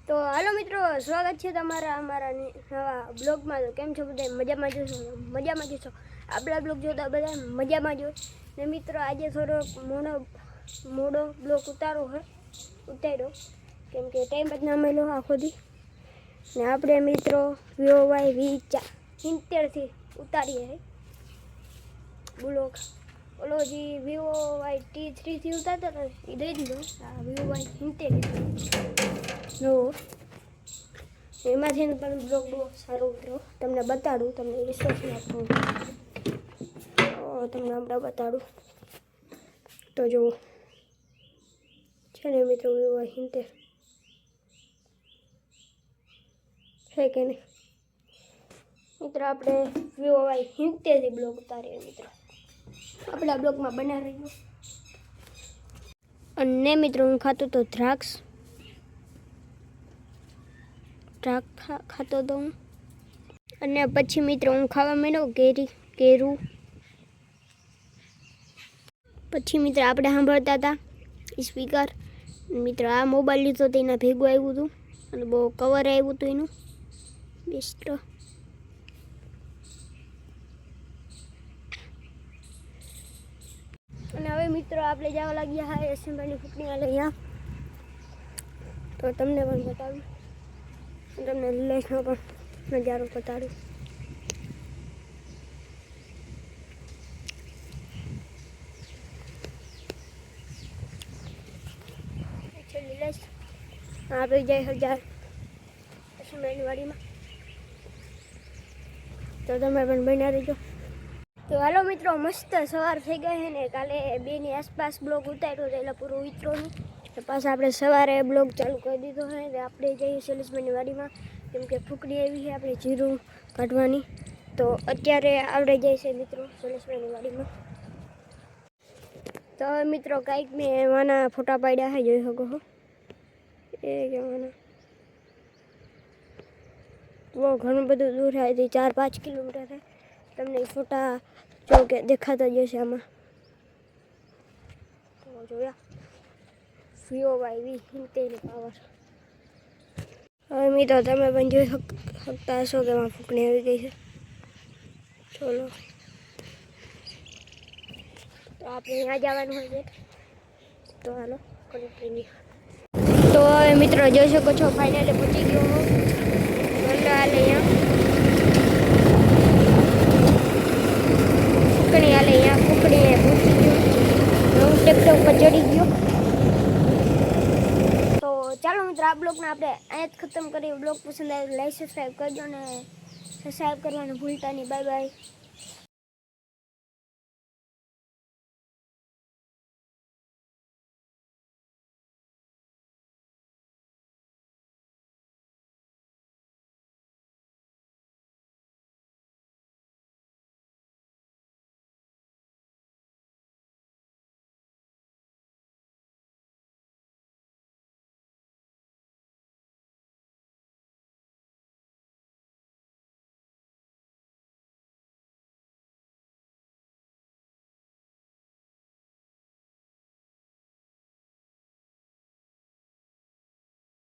તો હાલો મિત્રો, સ્વાગત છે તમારા અમારા નવા બ્લોગમાં. તો કેમ છો બધા? મજામાં જશો? આપણા બ્લોગ જોતા બધા મજામાં જો. ને મિત્રો આજે થોડો મોડો બ્લોગ ઉતાર્યો કેમ કે ટાઈમ જ ના મળ્યો આખો દી. ને આપણે મિત્રો VOY V70 ઉતારીએ બ્લોગ. ઓલો જે VOY T3 થી ઉતારતા હતા એ દઈ દીધો. આ VOY 70 જો એમાંથી પણ બ્લોગ બહુ સારો ઉતર્યો. તમને બતાડું, તમને વિશ્વાસ આપું તમને હમણાં બતાડું. તો જુઓ છે ને મિત્રો VOY 70 છે કે નહીં મિત્રો? આપણે VOY 70 થી બ્લોગ ઉતારીએ મિત્રો. આપણા બ્લોગમાં બના રહ્યો. અને મિત્રો હું ખાતો તો દ્રાક્ષ ખાતો તો હું. અને પછી મિત્રો હું ખાવા માંડ્યો કેરું. પછી મિત્રો આપણે સાંભળતા હતા સ્પીકર. મિત્રો આ મોબાઈલ લીધો તો એના ભેગું આવ્યું હતું અને બહુ કવર આવ્યું હતું એનું બેસ્ટ. અને હવે મિત્રો આપણે જવા લાગ્યા હા એસેમ્બલી ફૂકણી અહીંયા. તો તમને પણ બતાવું, તમને લેસનો પણ નજારો બતાડું. આપણે જાય 1000 એસેમ્બલી વાડીમાં. તો તમે પણ બન્યા રહેજો. તો હાલો મિત્રો, મસ્ત સવાર થઈ ગઈ છે ને કાલે 2 ની આસપાસ બ્લોગ ઉતાર્યો એટલે પૂરો ઉતરો નહીં. તો પાછા આપણે સવારે બ્લોગ ચાલુ કરી દીધો છે. એટલે આપણે જઈએ સેલ્સમેનની વાડીમાં કેમ કે ફૂકડી આવી છે આપણે જીરું કાઢવાની. તો અત્યારે આવડે જાય છે મિત્રો સેલ્સમેનની વાડીમાં. તો હવે મિત્રો કાંઈક મેં એમાંના ફોટા પાડ્યા છે, જોઈ શકો છો. એ કેવાના બહુ ઘણું બધું દૂર છે, 4-5 કિલોમીટર છે. તમને ફોટા જો કે દેખાતા જ હશે આમાં. તો જોયા VOY V70 પાવર. હવે મિત્રો તમે પણ જોઈ શકતા હશો કે એમાં ફૂંકણી આવી ગઈ છે. ચલો તો આપણે અહીંયા જવાનું હોય છે. તો હાલો કન્ટિન્યુ. તો હવે મિત્રો જોઈ શકો છો ફાઇનલી પહોંચી ગયો હું. અહીંયા ફૂંકણી હાલે, અહીંયા ફૂંકણી પહોંચી ગયો. હું ટ્રેક્ટર ઉપર ચડી ગયો. તો ચાલો મિત્રો આ બ્લોગને આપણે અહીંયા જ ખતમ કરીએ. બ્લોગ પસંદ આવે લાઈક સબસ્ક્રાઈબ કરજો ને સબસ્ક્રાઈબ કરવાનું ભૂલતા નહીં. Bye bye.